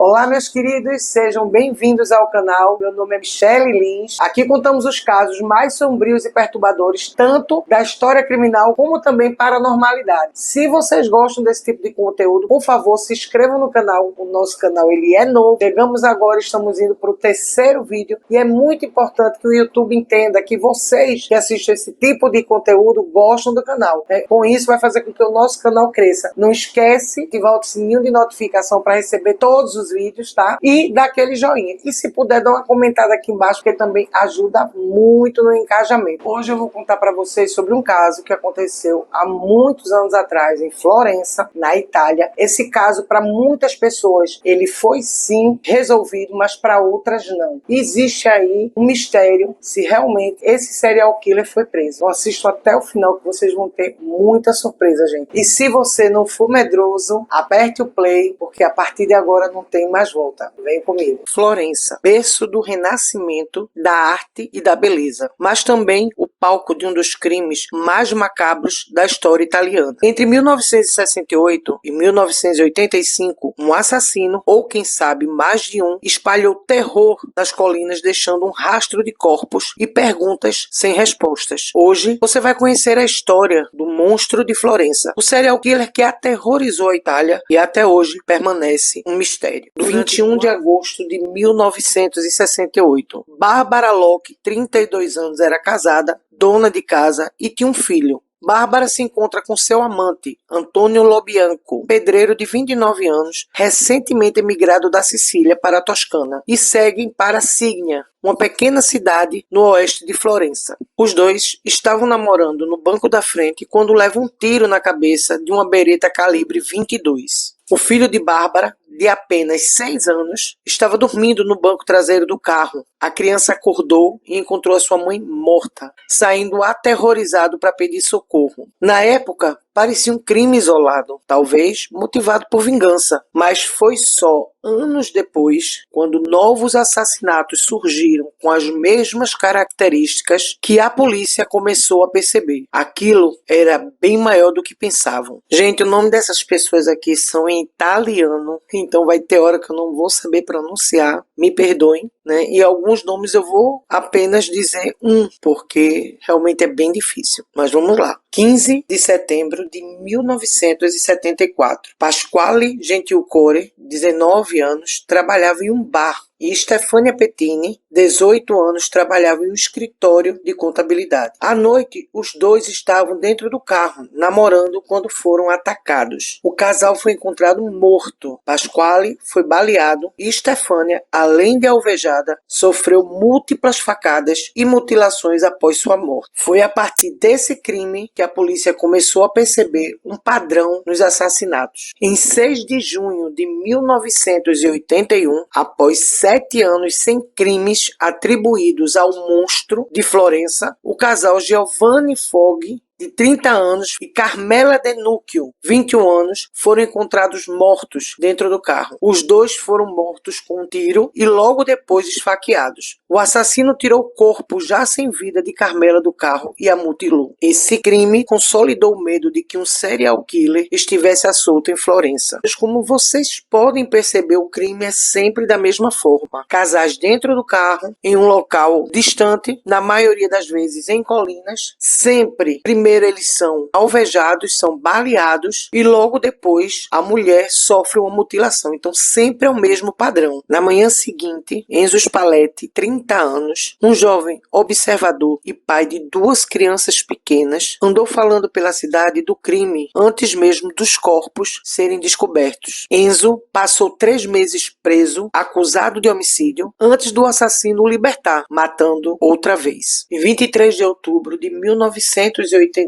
Olá, meus queridos, sejam bem-vindos ao canal. Meu nome é Michele Lins. Aqui contamos os casos mais sombrios e perturbadores, tanto da história criminal como também paranormalidade. Se vocês gostam desse tipo de conteúdo, por favor, se inscrevam no canal. O nosso canal ele é novo. Chegamos agora, estamos indo para o terceiro vídeo e é muito importante que o YouTube entenda que vocês que assistem esse tipo de conteúdo gostam do canal. Com isso vai fazer com que o nosso canal cresça. Não esquece de ativar o sininho de notificação para receber todos os vídeos, tá? E dá aquele joinha. E se puder, dar uma comentada aqui embaixo, porque também ajuda muito no engajamento. Hoje eu vou contar para vocês sobre um caso que aconteceu há muitos anos atrás em Florença, na Itália. Esse caso, para muitas pessoas, ele foi sim resolvido, mas para outras não. Existe aí um mistério se realmente esse serial killer foi preso. Então assistam até o final que vocês vão ter muita surpresa, gente. E se você não for medroso, aperte o play, porque a partir de agora não tem mais volta. Vem comigo. Florença, berço do renascimento, da arte e da beleza, mas também o palco de um dos crimes mais macabros da história italiana. Entre 1968 e 1985, um assassino, ou quem sabe mais de um, espalhou terror nas colinas, deixando um rastro de corpos e perguntas sem respostas. Hoje, você vai conhecer a história do monstro de Florença, o serial killer que aterrorizou a Itália e até hoje permanece um mistério. Do 21 de agosto de 1968, Barbara Locke, 32 anos, era casada, dona de casa e tinha um filho. Bárbara se encontra com seu amante, Antônio Lobianco, pedreiro de 29 anos, recentemente emigrado da Sicília para a Toscana, e seguem para Signa, uma pequena cidade no oeste de Florença. Os dois estavam namorando no banco da frente quando levam um tiro na cabeça de uma beretta calibre 22. O filho de Bárbara, de apenas 6 anos, estava dormindo no banco traseiro do carro. A criança acordou e encontrou a sua mãe morta, saindo aterrorizado para pedir socorro. Na época, parecia um crime isolado, talvez motivado por vingança, mas foi só anos depois, quando novos assassinatos surgiram com as mesmas características, que a polícia começou a perceber. Aquilo era bem maior do que pensavam. Gente, o nome dessas pessoas aqui são em italiano, então vai ter hora que eu não vou saber pronunciar, me perdoem, né? E alguns nomes eu vou apenas dizer porque realmente é bem difícil. Mas vamos lá. 15 de setembro de 1974. Pasquale Gentilcore, 19 anos, trabalhava em um bar. E Stefania Pettini, 18 anos, trabalhava em um escritório de contabilidade. À noite, os dois estavam dentro do carro, namorando, quando foram atacados. O casal foi encontrado morto. Pasquale foi baleado e Stefania, além de alvejada, sofreu múltiplas facadas e mutilações após sua morte. Foi a partir desse crime que a polícia começou a perceber um padrão nos assassinatos. Em 6 de junho de 1981, após 7 anos sem crimes atribuídos ao monstro de Florença, o casal Giovanni Fogg, de 30 anos, e Carmela De Nuccio, 21 anos, foram encontrados mortos dentro do carro. Os dois foram mortos com um tiro e logo depois esfaqueados. O assassino tirou o corpo já sem vida de Carmela do carro e a mutilou. Esse crime consolidou o medo de que um serial killer estivesse à solta em Florença. Mas como vocês podem perceber, o crime é sempre da mesma forma. Casais dentro do carro, em um local distante, na maioria das vezes em colinas, sempre, primeiro eles são alvejados, são baleados e logo depois a mulher sofre uma mutilação. Então sempre é o mesmo padrão. Na manhã seguinte, Enzo Spalletti, 30 anos, um jovem observador e pai de 2 crianças pequenas, andou falando pela cidade do crime antes mesmo dos corpos serem descobertos. Enzo passou 3 meses preso, acusado de homicídio, antes do assassino o libertar, matando outra vez. Em 23 de outubro de 1981,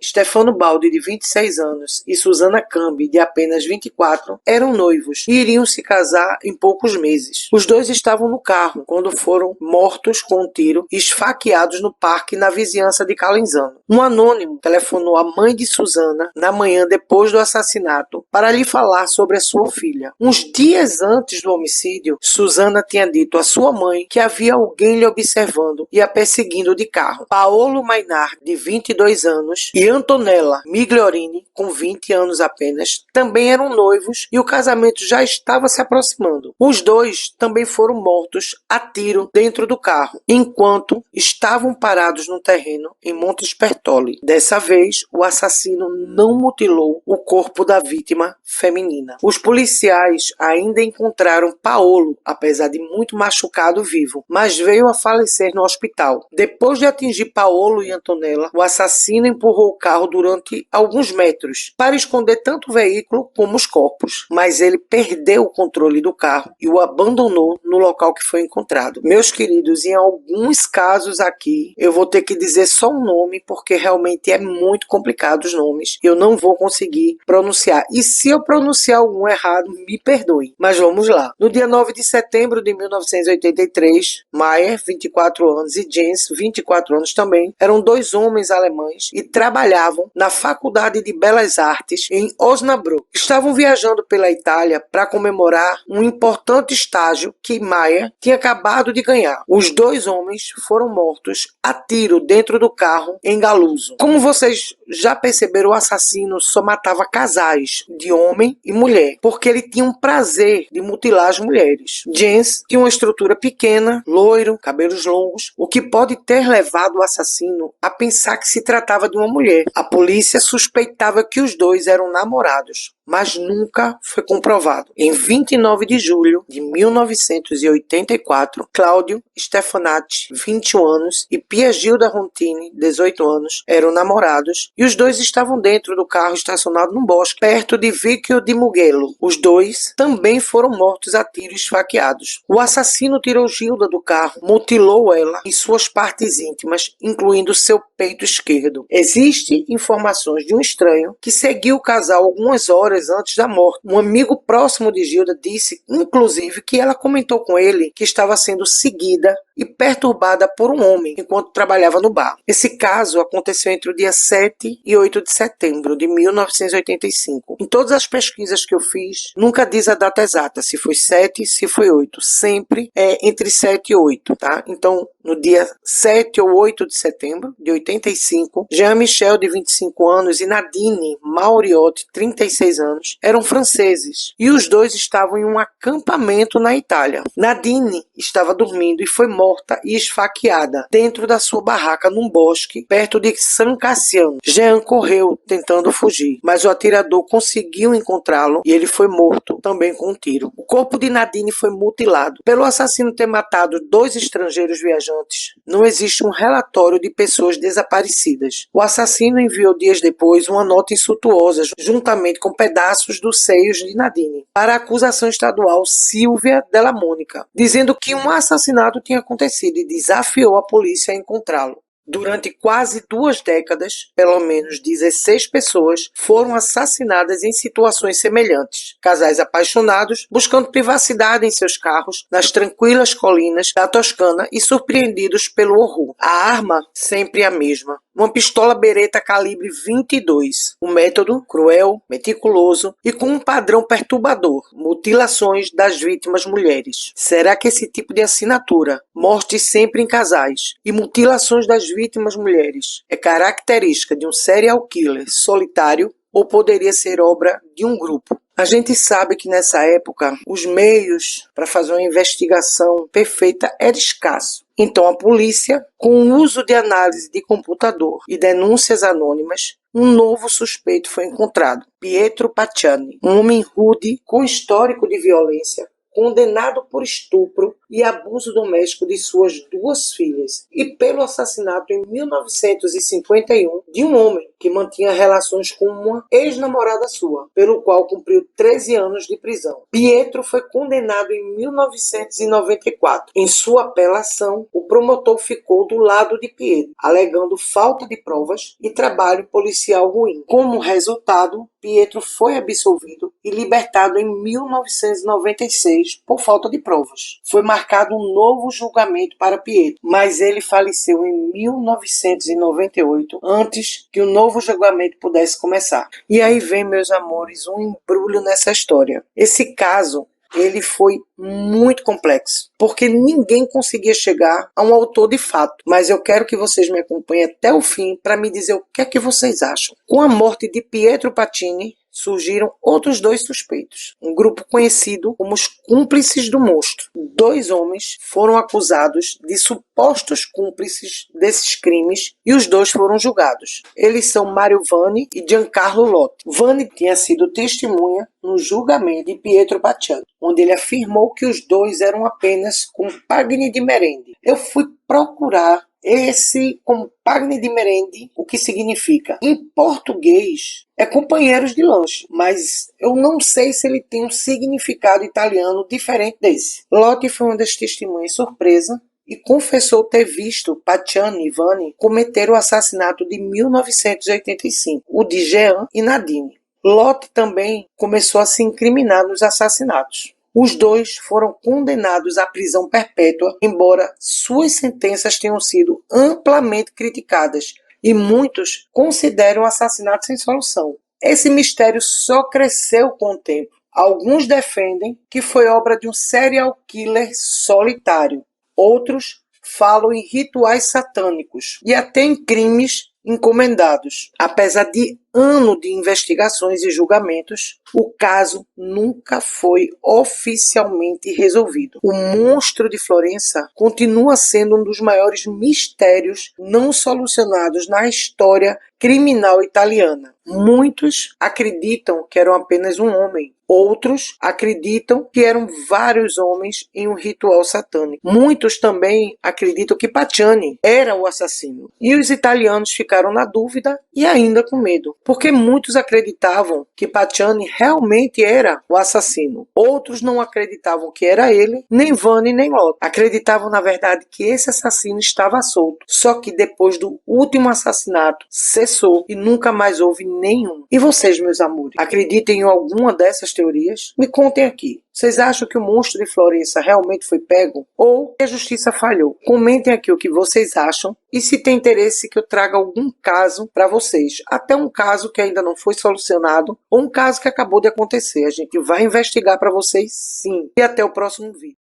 Stefano Baldi, de 26 anos, e Susana Cambi, de apenas 24, eram noivos e iriam se casar em poucos meses. Os dois estavam no carro quando foram mortos com um tiro e esfaqueados no parque na vizinhança de Calenzano. Um anônimo telefonou à mãe de Susana na manhã depois do assassinato para lhe falar sobre a sua filha. Uns dias antes do homicídio, Susana tinha dito à sua mãe que havia alguém lhe observando e a perseguindo de carro. Paolo Mainar, de 22 anos, anos, e Antonella Migliorini, com 20 anos apenas, também eram noivos e o casamento já estava se aproximando. Os dois também foram mortos a tiro dentro do carro, enquanto estavam parados no terreno em Montespertoli. Dessa vez, o assassino não mutilou o corpo da vítima feminina. Os policiais ainda encontraram Paolo, apesar de muito machucado, vivo, mas veio a falecer no hospital. Depois de atingir Paolo e Antonella, o assassino empurrou o carro durante alguns metros para esconder tanto o veículo como os corpos, mas ele perdeu o controle do carro e o abandonou no local que foi encontrado. Meus queridos, em alguns casos aqui eu vou ter que dizer só um nome porque realmente é muito complicado os nomes. Eu não vou conseguir pronunciar. E se eu pronunciar algum errado, me perdoe. Mas vamos lá. No dia 9 de setembro de 1983, Mayer, 24 anos, e Jens, 24 anos também, eram dois homens alemães e trabalhavam na Faculdade de Belas Artes em Osnabrück. Estavam viajando pela Itália para comemorar um importante estágio que Mayer tinha acabado de ganhar. Os dois homens foram mortos a tiro dentro do carro em Galuzzo. Como vocês já perceberam, o assassino só matava casais de homem e mulher, porque ele tinha um prazer de mutilar as mulheres. Jens tinha uma estrutura pequena, loiro, cabelos longos, o que pode ter levado o assassino a pensar que se tratava de uma mulher. A polícia suspeitava que os dois eram namorados, mas nunca foi comprovado. Em 29 de julho de 1984, Claudio Stefanati, 21 anos, e Pia Gilda Rontini, 18 anos, eram namorados e os dois estavam dentro do carro estacionado num bosque, perto de Vicchio di Mugello. Os dois também foram mortos a tiro e esfaqueados. O assassino tirou Gilda do carro, mutilou ela em suas partes íntimas, incluindo seu peito esquerdo. Existem informações de um estranho que seguiu o casal algumas horas antes da morte. Um amigo próximo de Gilda disse, inclusive, que ela comentou com ele que estava sendo seguida e perturbada por um homem enquanto trabalhava no bar. Esse caso aconteceu entre o dia 7 e 8 de setembro de 1985. Em todas as pesquisas que eu fiz, nunca diz a data exata, se foi 7, se foi 8. Sempre é entre 7 e 8, tá? Então, no dia 7 ou 8 de setembro de 85, Jean-Michel, de 25 anos, e Nadine Mauriotti, 36 anos, eram franceses. E os dois estavam em um acampamento na Itália. Nadine estava dormindo e foi morta e esfaqueada dentro da sua barraca num bosque perto de San Cassiano. Jean correu tentando fugir, mas o atirador conseguiu encontrá-lo e ele foi morto também com um tiro. O corpo de Nadine foi mutilado. Pelo assassino ter matado dois estrangeiros viajantes, não existe um relatório de pessoas desaparecidas. O assassino enviou dias depois uma nota insultuosa, juntamente com pedaços dos seios de Nadine, para a acusação estadual Silvia Della Monica, dizendo que um assassinato tinha acontecido e desafiou a polícia a encontrá-lo. Durante quase 2 décadas, pelo menos 16 pessoas foram assassinadas em situações semelhantes. Casais apaixonados, buscando privacidade em seus carros, nas tranquilas colinas da Toscana e surpreendidos pelo horror. A arma sempre a mesma. Uma pistola Beretta calibre 22. O método cruel, meticuloso e com um padrão perturbador. Mutilações das vítimas mulheres. Será que esse tipo de assinatura, morte sempre em casais, e mutilações das vítimas mulheres, é característica de um serial killer solitário ou poderia ser obra de um grupo? A gente sabe que nessa época os meios para fazer uma investigação perfeita eram escassos. Então a polícia, com o uso de análise de computador e denúncias anônimas, um novo suspeito foi encontrado. Pietro Pacciani, um homem rude com histórico de violência, condenado por estupro e abuso doméstico de suas 2 filhas e pelo assassinato em 1951 de um homem que mantinha relações com uma ex-namorada sua, pelo qual cumpriu 13 anos de prisão. Pietro foi condenado em 1994. Em sua apelação, o promotor ficou do lado de Pietro, alegando falta de provas e trabalho policial ruim. Como resultado, Pietro foi absolvido e libertado em 1996 por falta de provas. Foi marcado um novo julgamento para Pietro, mas ele faleceu em 1998, antes que o novo julgamento pudesse começar. E aí vem, meus amores, um embrulho nessa história. Esse caso ele foi muito complexo, porque ninguém conseguia chegar a um autor de fato. Mas eu quero que vocês me acompanhem até o fim para me dizer o que é que vocês acham. Com a morte de Pietro Patini, surgiram outros dois suspeitos, um grupo conhecido como os cúmplices do monstro. 2 homens foram acusados de supostos cúmplices desses crimes e os 2 foram julgados. Eles são Mario Vanni e Giancarlo Lotti. Vanni tinha sido testemunha no julgamento de Pietro Patini, onde ele afirmou que os 2 eram apenas compagni di merende. Eu fui procurar esse compagni di merende, o que significa? Em português é companheiros de lanche, mas eu não sei se ele tem um significado italiano diferente desse. Lotti foi uma das testemunhas surpresa e confessou ter visto Patini e Vanni cometer o assassinato de 1985, o de Jean e Nadine. Lotti também começou a se incriminar nos assassinatos. Os 2 foram condenados à prisão perpétua, embora suas sentenças tenham sido amplamente criticadas e muitos consideram o assassinato sem solução. Esse mistério só cresceu com o tempo. Alguns defendem que foi obra de um serial killer solitário. Outros falam em rituais satânicos e até em crimes encomendados. Apesar de ano de investigações e julgamentos, o caso nunca foi oficialmente resolvido. O monstro de Florença continua sendo um dos maiores mistérios não solucionados na história criminal italiana. Muitos acreditam que eram apenas um homem. Outros acreditam que eram vários homens em um ritual satânico. Muitos também acreditam que Patini era o assassino. E os italianos ficaram na dúvida e ainda com medo, porque muitos acreditavam que Patini realmente era o assassino. Outros não acreditavam que era ele, nem Vanni, nem Lotti. Acreditavam, na verdade, que esse assassino estava solto. Só que depois do último assassinato, cessou e nunca mais houve nenhum. E vocês, meus amores, acreditem em alguma dessas teorias? Me contem aqui. Vocês acham que o monstro de Florença realmente foi pego? Ou que a justiça falhou? Comentem aqui o que vocês acham e se tem interesse que eu traga algum caso para vocês. Até um caso que ainda não foi solucionado ou um caso que acabou de acontecer. A gente vai investigar para vocês sim. E até o próximo vídeo.